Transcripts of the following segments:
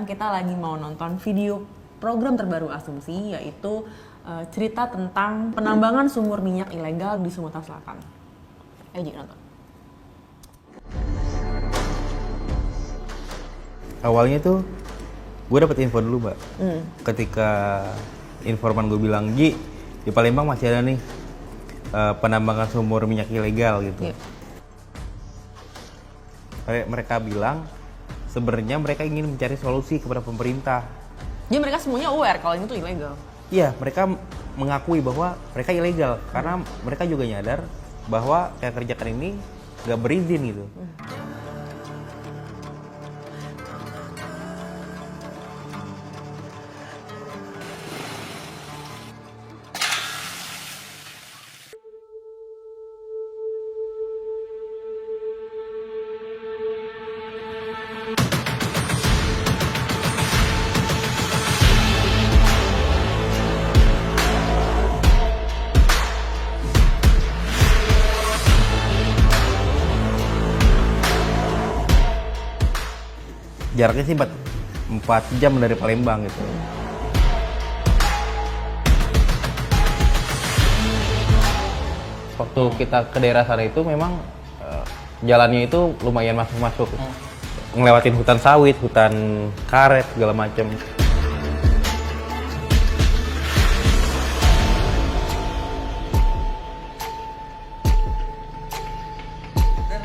sekarang kita lagi mau nonton video program terbaru Asumsi, yaitu cerita tentang penambangan sumur minyak ilegal di Sumatera Selatan. Ayo Ji, nonton. Awalnya tuh gue dapet info dulu, Mbak. Ketika informan gue bilang, Ji, di Palembang masih ada nih penambangan sumur minyak ilegal gitu. Yeah. Mereka bilang sebenarnya mereka ingin mencari solusi kepada pemerintah. Jadi mereka semuanya aware kalau ini tuh ilegal. Iya, mereka mengakui bahwa mereka ilegal karena mereka juga nyadar bahwa yang kerjakan ini nggak berizin gitu. Jaraknya sih 4 jam dari Palembang gitu. Waktu kita ke daerah sana itu memang jalannya itu lumayan masuk-masuk. Ngelewatin hutan sawit, hutan karet, segala macam.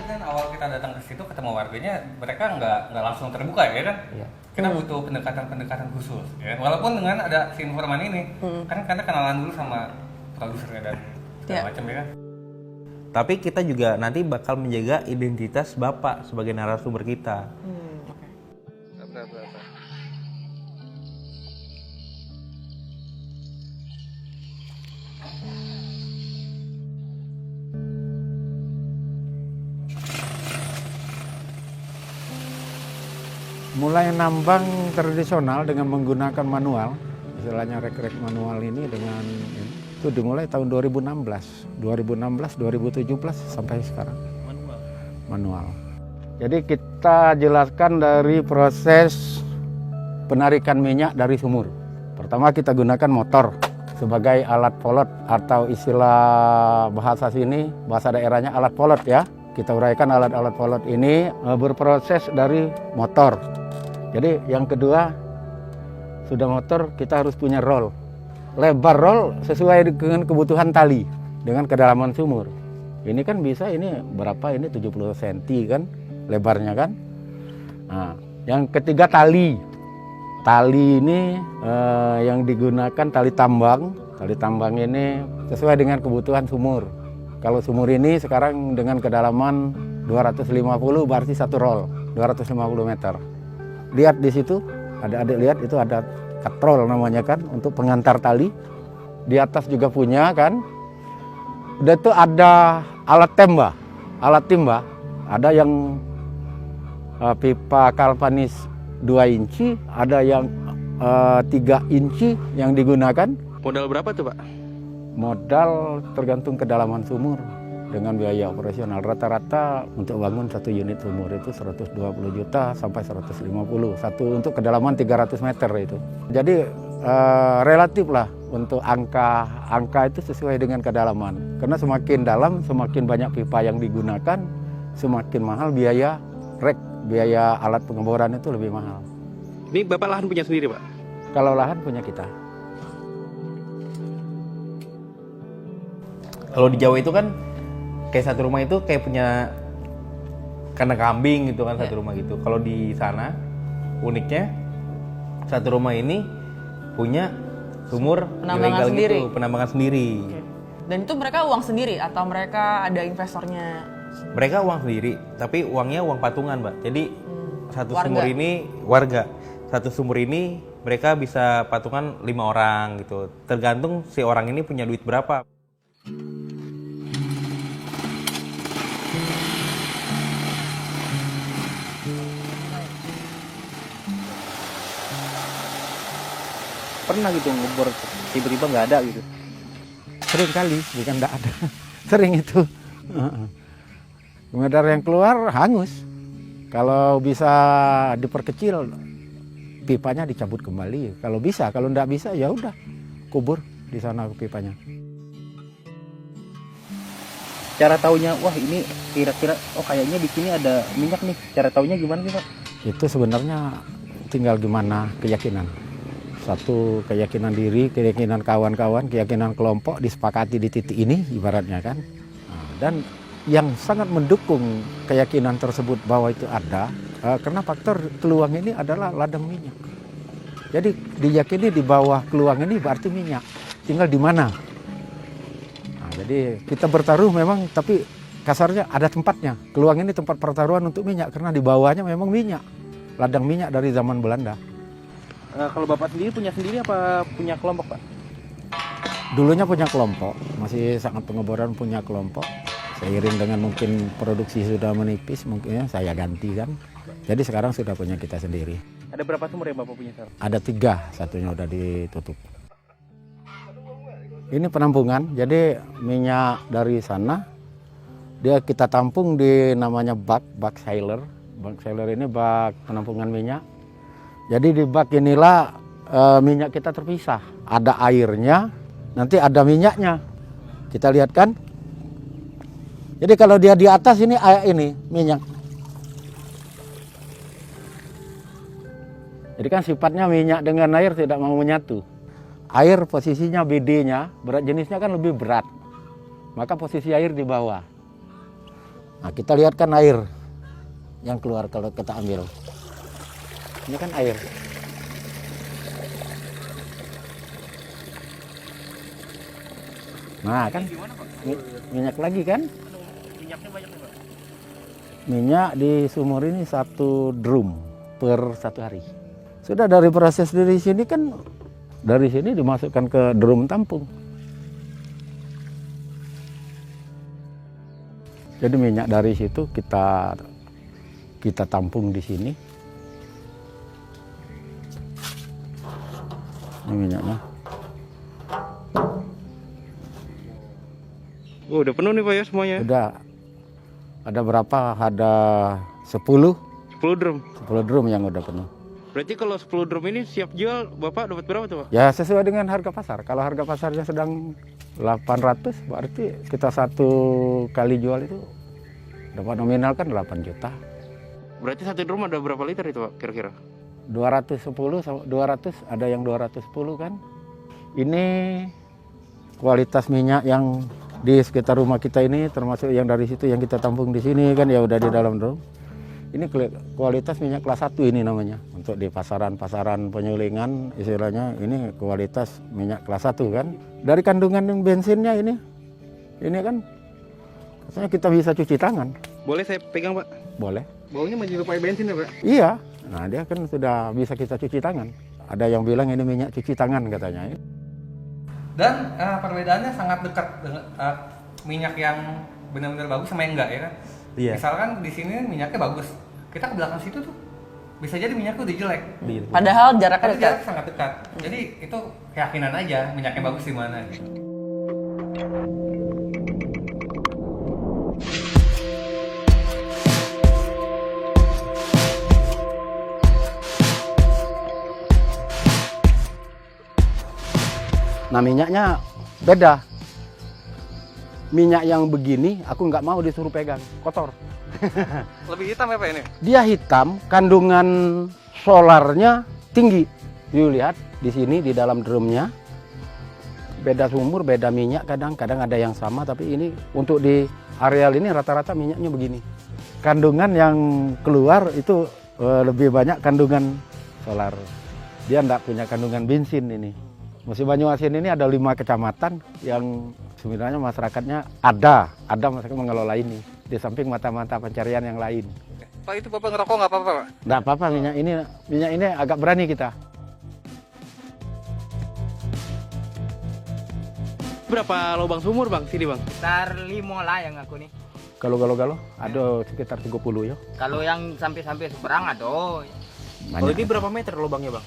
Dan awal kita datang ke situ ketemu warganya, mereka nggak langsung terbuka ya kan? Iya. Kita butuh pendekatan khusus ya. Walaupun dengan ada si informan ini, kan karena kenalan dulu sama produsernya dan segala macam ya kan. Tapi kita juga nanti bakal menjaga identitas Bapak sebagai narasumber kita. Mulai nambang tradisional dengan menggunakan manual, istilahnya rek-rek manual ini dengan itu dimulai tahun 2016, 2017 sampai sekarang. Manual. Jadi kita jelaskan dari proses penarikan minyak dari sumur. Pertama kita gunakan motor sebagai alat polot atau istilah bahasa sini, bahasa daerahnya alat polot ya. Kita uraikan alat-alat polot ini berproses dari motor. Jadi yang kedua, sudah motor kita harus punya roll. Lebar roll sesuai dengan kebutuhan tali, dengan kedalaman sumur. Ini kan bisa, ini berapa, ini 70 cm kan, lebarnya kan. Nah, yang ketiga tali. Tali ini yang digunakan tali tambang. Tali tambang ini sesuai dengan kebutuhan sumur. Kalau sumur ini sekarang dengan kedalaman 250 berarti satu roll, 250 meter. Lihat di situ, adik-adik lihat itu ada katrol namanya kan, untuk pengantar tali. Di atas juga punya kan. Udah itu ada alat timba. Ada yang pipa kalvanis 2 inci, ada yang 3 inci yang digunakan. Modal berapa tuh, Pak? Modal tergantung kedalaman sumur. Dengan biaya operasional rata-rata untuk bangun satu unit sumur itu 120 juta sampai 150. Satu untuk kedalaman 300 meter itu. Jadi relatif lah untuk angka itu sesuai dengan kedalaman. Karena semakin dalam, semakin banyak pipa yang digunakan, semakin mahal biaya biaya alat pengeboran itu lebih mahal. Ini Bapak lahan punya sendiri, Pak? Kalau lahan punya kita. Kalau di Jawa itu kan kayak satu rumah itu kayak punya kandang kambing gitu kan, satu rumah gitu. Kalau di sana uniknya satu rumah ini punya sumur ilegal gitu, penambangan sendiri. Okay. Dan itu mereka uang sendiri atau mereka ada investornya? Mereka uang sendiri, tapi uangnya uang patungan, Mbak. Jadi satu warga. Sumur ini warga, satu sumur ini mereka bisa patungan 5 orang gitu. Tergantung si orang ini punya duit berapa. Pernah gitu ngebor tiba-tiba nggak ada gitu? Sering kali, bukan nggak ada. Sering itu. Kemudian yang keluar hangus. Kalau bisa diperkecil pipanya dicabut kembali. Kalau bisa, kalau nggak bisa ya udah kubur di sana pipanya. Cara taunya, wah ini kira-kira, oh kayaknya di sini ada minyak nih. Cara taunya gimana sih Pak? Itu sebenarnya tinggal gimana keyakinan. Satu keyakinan diri, keyakinan kawan-kawan, keyakinan kelompok disepakati di titik ini ibaratnya kan. Nah, dan yang sangat mendukung keyakinan tersebut bahwa itu ada, karena faktor keluang ini adalah ladang minyak. Jadi diyakini di bawah keluang ini berarti minyak. Tinggal di mana? Nah, jadi kita bertaruh memang, tapi kasarnya ada tempatnya. Keluang ini tempat pertaruhan untuk minyak karena di bawahnya memang minyak. Ladang minyak dari zaman Belanda. Kalau Bapak sendiri punya sendiri apa punya kelompok Pak? Dulunya punya kelompok, masih sangat pengeboran punya kelompok. Seiring dengan mungkin produksi sudah menipis, mungkin ya saya ganti kan. Jadi sekarang sudah punya kita sendiri. Ada berapa sumur yang Bapak punya sekarang? Ada 3, satunya udah ditutup. Ini penampungan, jadi minyak dari sana, dia kita tampung di namanya bak sealer. Bak sealer ini bak penampungan minyak. Jadi di bak inilah minyak kita terpisah. Ada airnya, nanti ada minyaknya. Kita lihat kan? Jadi kalau dia di atas ini ini minyak. Jadi kan sifatnya minyak dengan air tidak mau menyatu. Air posisinya BD-nya, berat jenisnya kan lebih berat. Maka posisi air di bawah. Nah kita lihat kan air yang keluar kalau kita ambil. Ini kan air. Nah kan minyak lagi kan? Minyaknya banyak nih Pak? Minyak di sumur ini 1 drum per 1 hari. Sudah dari proses dari sini kan, dari sini dimasukkan ke drum tampung. Jadi minyak dari situ kita tampung di sini. Ini minyaknya. Oh, udah penuh nih Pak ya semuanya? Udah. Ada berapa? Ada 10 10 drum? 10 drum yang udah penuh. Berarti kalau 10 drum ini siap jual, Bapak dapat berapa tuh Pak? Ya sesuai dengan harga pasar. Kalau harga pasarnya sedang 800, berarti kita 1 kali jual itu dapat nominal kan 8 juta. Berarti 1 drum ada berapa liter itu Pak kira-kira? 210 sama 200, ada yang 210 kan. Ini kualitas minyak yang di sekitar rumah kita ini, termasuk yang dari situ yang kita tampung di sini kan ya udah di dalam drum. Ini kualitas minyak kelas 1 ini namanya. Untuk di pasaran-pasaran penyulingan istilahnya ini kualitas minyak kelas 1 kan. Dari kandungan bensinnya ini kan katanya kita bisa cuci tangan. Boleh saya pegang Pak? Boleh. Baunya menyerupai bensin ya Pak? Iya. Nah dia kan sudah bisa kita cuci tangan. Ada yang bilang ini minyak cuci tangan katanya. Dan perbedaannya sangat dekat dengan minyak yang benar-benar bagus sama yang enggak ya kan? Iya. Misalkan di sini minyaknya bagus, kita ke belakang situ tuh bisa jadi minyaknya udah jelek. Padahal jaraknya Tapi dekat. jarak sangat dekat. Jadi itu keyakinan aja minyaknya bagus di mana. Gitu. Nah minyaknya beda. Minyak yang begini aku nggak mau disuruh pegang, kotor. Lebih hitam ya Pak ini? Dia hitam, kandungan solarnya tinggi. You lihat di sini di dalam drumnya. Beda sumur, beda minyak, kadang-kadang ada yang sama, tapi ini untuk di areal ini rata-rata minyaknya begini. Kandungan yang keluar itu lebih banyak kandungan solar. Dia enggak punya kandungan bensin ini. Musi Banyuasin ini ada 5 kecamatan yang sebenarnya masyarakatnya ada masyarakat mengelola ini. Di samping mata-mata pencarian yang lain. Pak itu Bapak ngerokok nggak apa-apa Pak? Nggak apa-apa, minyak ini agak berani kita. Berapa lubang sumur Bang sini Bang? Sekitar 5 lah yang aku nih. Kalau galo-galo ada sekitar 30 ya. Kalau yang sampai seberang ada. Kalau Banyak. ini berapa meter lubangnya Bang?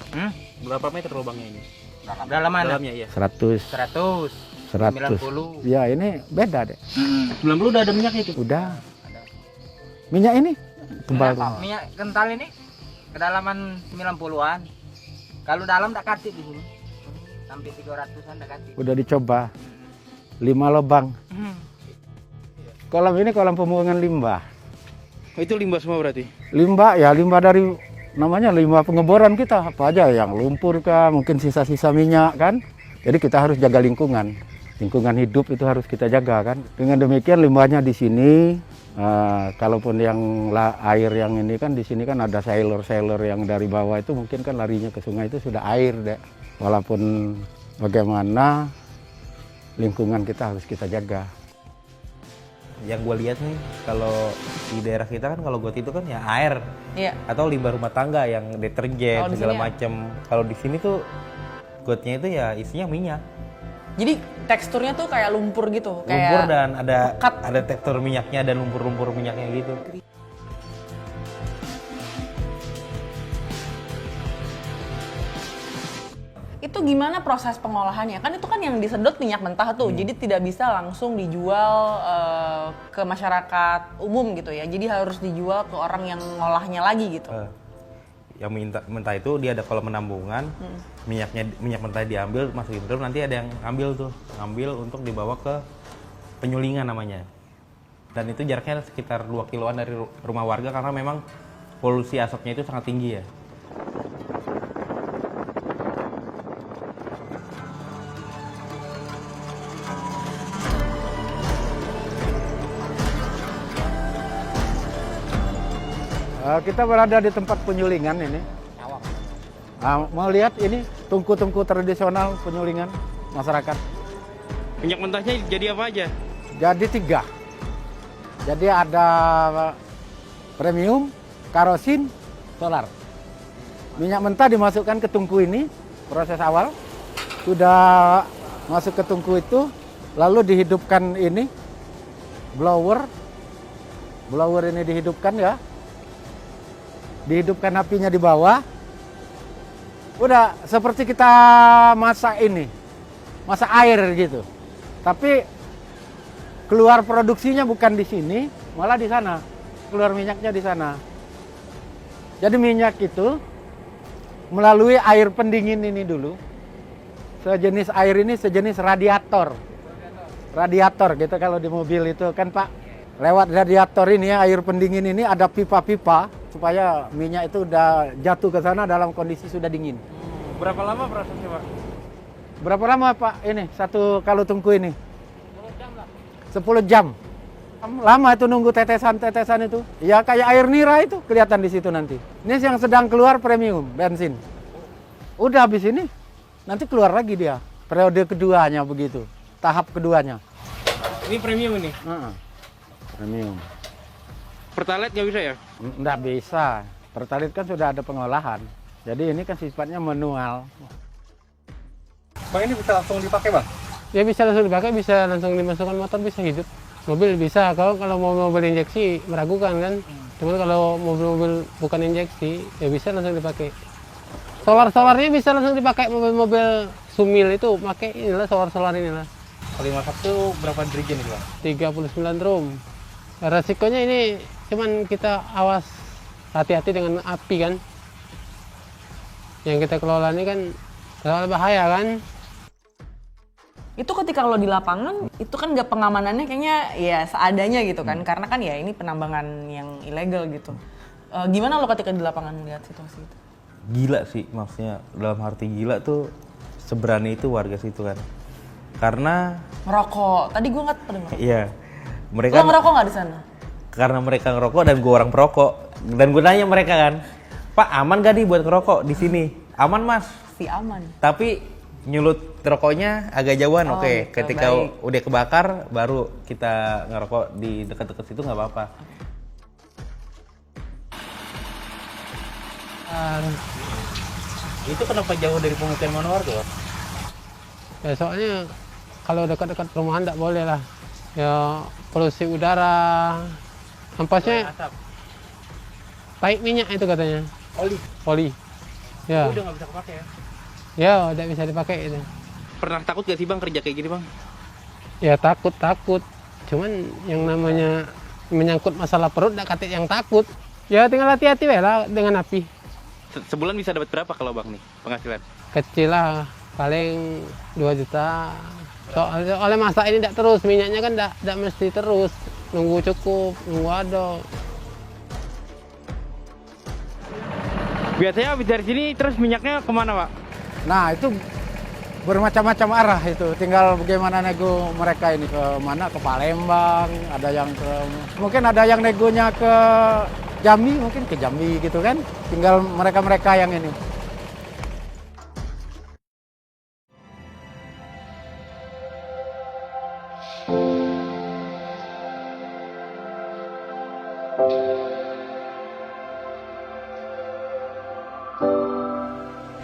Berapa meter lubangnya ini? Dalam mana? Dalamnya iya. 100. 100. 90. Ya ini beda deh. 90 udah ada minyaknya itu? Udah. Minyak ini tebal. Minyak kental ini kedalaman 90-an. Kalau dalam tak katip di sini. Sampai 300-an tak katip. Udah dicoba 5 lubang. Kolam ini kolam pembuangan limbah. Itu limbah semua berarti? Limbah ya limbah dari namanya limbah pengeboran kita, apa aja yang lumpur kah, mungkin sisa-sisa minyak kan. Jadi kita harus jaga lingkungan. Lingkungan hidup itu harus kita jaga kan. Dengan demikian limbahnya di sini, kalaupun yang air yang ini kan di sini kan ada sailor yang dari bawah itu mungkin kan larinya ke sungai itu sudah air deh. Walaupun bagaimana lingkungan kita harus kita jaga. Yang gue lihat nih, kalau di daerah kita kan kalau got itu kan ya air. Iya. Atau limbah rumah tangga yang deterjen Kalau di segala sini macam. Kalau di sini tuh gotnya itu ya isinya minyak. Jadi teksturnya tuh kayak lumpur gitu, kayak Lumpur dan pekat. ada tekstur minyaknya dan lumpur-lumpur minyaknya gitu. Itu gimana proses pengolahannya? Kan itu kan yang disedot minyak mentah tuh, jadi tidak bisa langsung dijual ke masyarakat umum gitu ya. Jadi harus dijual ke orang yang ngolahnya lagi gitu. Yang mentah itu dia ada kolam penampungan, minyak mentah diambil, masukin drum, nanti ada yang ambil untuk dibawa ke penyulingan namanya. Dan itu jaraknya sekitar 2 kiloan dari rumah warga karena memang polusi asapnya itu sangat tinggi ya. Kita berada di tempat penyulingan ini. Mau lihat ini tungku-tungku tradisional penyulingan masyarakat. Minyak mentahnya jadi apa aja? Jadi 3. Jadi ada premium, kerosin, solar. Minyak mentah dimasukkan ke tungku ini, proses awal. Sudah masuk ke tungku itu, lalu dihidupkan ini, blower. Blower ini dihidupkan ya. Dihidupkan apinya di bawah. Udah seperti kita masak ini, masak air gitu. Tapi keluar produksinya bukan di sini, malah di sana. Keluar minyaknya di sana. Jadi minyak itu melalui air pendingin ini dulu. Sejenis air ini sejenis radiator. Radiator gitu kalau di mobil itu kan Pak. Lewat radiator ini ya, air pendingin ini ada pipa-pipa supaya minyak itu udah jatuh ke sana dalam kondisi sudah dingin. Berapa lama prosesnya, Pak? Berapa lama Pak ini satu kalau tungku ini? 10 jam. Lama itu nunggu tetesan-tetesan itu. Ya kayak air nira itu kelihatan di situ nanti. Ini yang sedang keluar premium bensin. Udah habis ini nanti keluar lagi dia. Periode keduanya begitu. Tahap keduanya. Ini premium ini? Premium. Pertalite nggak bisa ya? Nggak bisa. Pertalite kan sudah ada pengolahan. Jadi ini kan sifatnya manual. Bang, ini bisa langsung dipakai, Bang? Ya bisa langsung dipakai, bisa langsung dimasukkan motor, bisa hidup. Mobil bisa, kalau mobil injeksi meragukan kan. Cuman kalau mobil-mobil bukan injeksi, ya bisa langsung dipakai. Solarnya bisa langsung dipakai, mobil-mobil Sumil itu pakai inilah solar inilah. Kali masak tuh berapa dirigen itu, Bang? 39 drum. Resikonya ini cuman kita awas hati-hati dengan api kan. Yang kita kelola ini kan soal bahaya kan. Itu ketika lo di lapangan, itu kan nggak pengamanannya kayaknya ya seadanya gitu kan. Karena kan ya ini penambangan yang ilegal gitu. Gimana lo ketika di lapangan melihat situasi itu? Gila sih, maksudnya dalam arti gila tuh seberani itu warga situ kan. Karena Ngerokok. Tadi gue nggak pada ngerokok. iya, mereka Lo ngerokok nggak di sana? karena mereka ngerokok dan gue orang perokok dan gue nanya mereka kan, Pak aman gak nih buat ngerokok di sini? Aman Mas. Si aman. Tapi nyulut rokoknya agak jauhan, Oh, oke. gitu, Ketika baik. udah kebakar baru kita ngerokok di dekat-dekat situ nggak apa-apa. Itu kenapa jauh dari pemukiman warga? Ya soalnya kalau dekat-dekat perumahan tak boleh lah. Ya polusi udara, ampasnya baik minyak itu katanya. Oli. Ya. Udah nggak bisa kepake ya? Ya tidak bisa dipakai itu. Pernah takut gak sih Bang kerja kayak gini Bang? Ya takut. Cuman yang namanya menyangkut masalah perut tak kata yang takut. Ya tinggal hati-hati lah dengan api. Sebulan bisa dapat berapa kalau Bang nih penghasilan? Kecil lah, paling 2 juta. Soalnya masak ini tidak terus, minyaknya kan tidak mesti terus. Nunggu cukup, nunggu ada. Biasanya habis dari sini terus minyaknya kemana Pak? Nah itu bermacam-macam arah itu, tinggal bagaimana nego mereka ini ke mana, ke Palembang, ada yang mungkin ada yang negonya ke Jambi, mungkin ke Jambi gitu kan, tinggal mereka-mereka yang ini.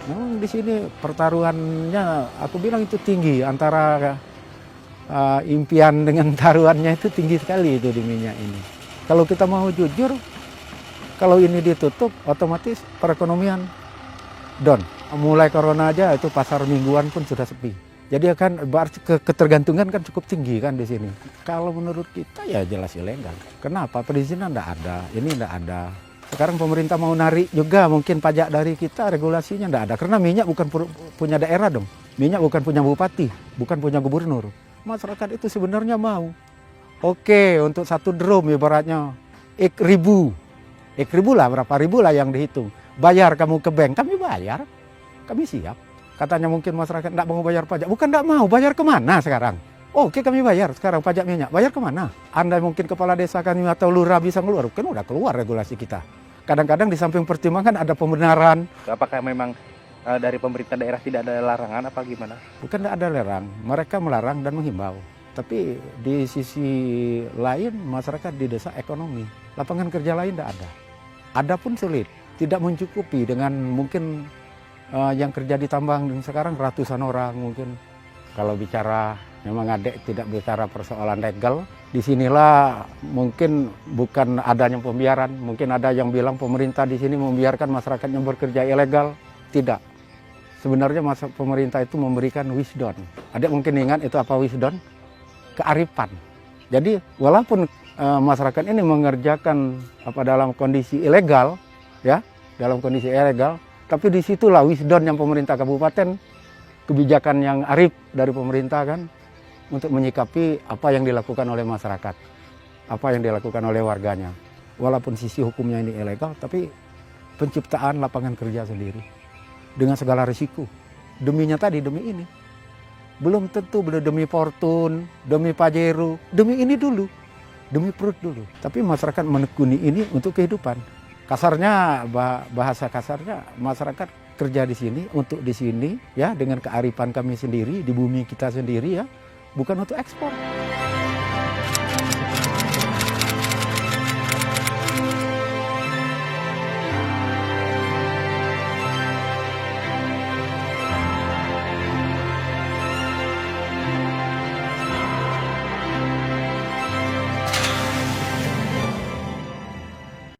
Memang di sini pertaruhannya, aku bilang itu tinggi antara impian dengan taruhannya itu tinggi sekali itu di minyak ini. Kalau kita mau jujur, kalau ini ditutup, otomatis perekonomian down. Mulai corona aja itu pasar mingguan pun sudah sepi. Jadi akan ketergantungan kan cukup tinggi kan di sini. Kalau menurut kita ya jelas ilegal. Kenapa? Perizinan tidak ada, ini tidak ada. Sekarang pemerintah mau narik juga mungkin pajak dari kita, regulasinya tidak ada. Karena minyak bukan punya daerah dong. Minyak bukan punya bupati, bukan punya gubernur. Masyarakat itu sebenarnya mau. Oke, untuk 1 drum ibaratnya ribu lah, berapa ribu lah yang dihitung. Bayar kamu ke bank, kami bayar, kami siap. Katanya mungkin masyarakat tidak mau bayar pajak. Bukan tidak mau, bayar kemana sekarang? Oke, kami bayar sekarang pajak minyak. Bayar kemana? Anda mungkin kepala desa kami atau lurah bisa keluar. Kan udah keluar regulasi kita. Kadang-kadang di samping pertimbangan ada pembenaran. Apakah memang dari pemerintah daerah tidak ada larangan apa gimana? Bukan tidak ada larang, mereka melarang dan menghimbau. Tapi di sisi lain masyarakat di desa ekonomi, lapangan kerja lain tidak ada. Ada pun sulit, tidak mencukupi dengan mungkin yang kerja di tambang sekarang ratusan orang mungkin. Kalau bicara memang adek tidak bicara persoalan legal, disinilah mungkin bukan adanya pembiaran, mungkin ada yang bilang pemerintah di sini membiarkan masyarakat yang bekerja ilegal. Tidak. Sebenarnya pemerintah itu memberikan wisdom. Adek mungkin ingat itu apa wisdom? Kearifan. Jadi walaupun masyarakat ini mengerjakan dalam kondisi ilegal, ya, dalam kondisi ilegal, tapi disitulah wisdom yang pemerintah kabupaten, kebijakan yang arif dari pemerintah kan, untuk menyikapi apa yang dilakukan oleh masyarakat, apa yang dilakukan oleh warganya. Walaupun sisi hukumnya ini ilegal, tapi penciptaan lapangan kerja sendiri dengan segala risiko. Deminya tadi, demi ini. Belum tentu demi Fortune, demi Pajero, demi ini dulu, demi perut dulu. Tapi masyarakat menekuni ini untuk kehidupan. Kasarnya, bahasa kasarnya, masyarakat kerja di sini, untuk di sini, ya, dengan kearifan kami sendiri, di bumi kita sendiri, ya, bukan untuk ekspor.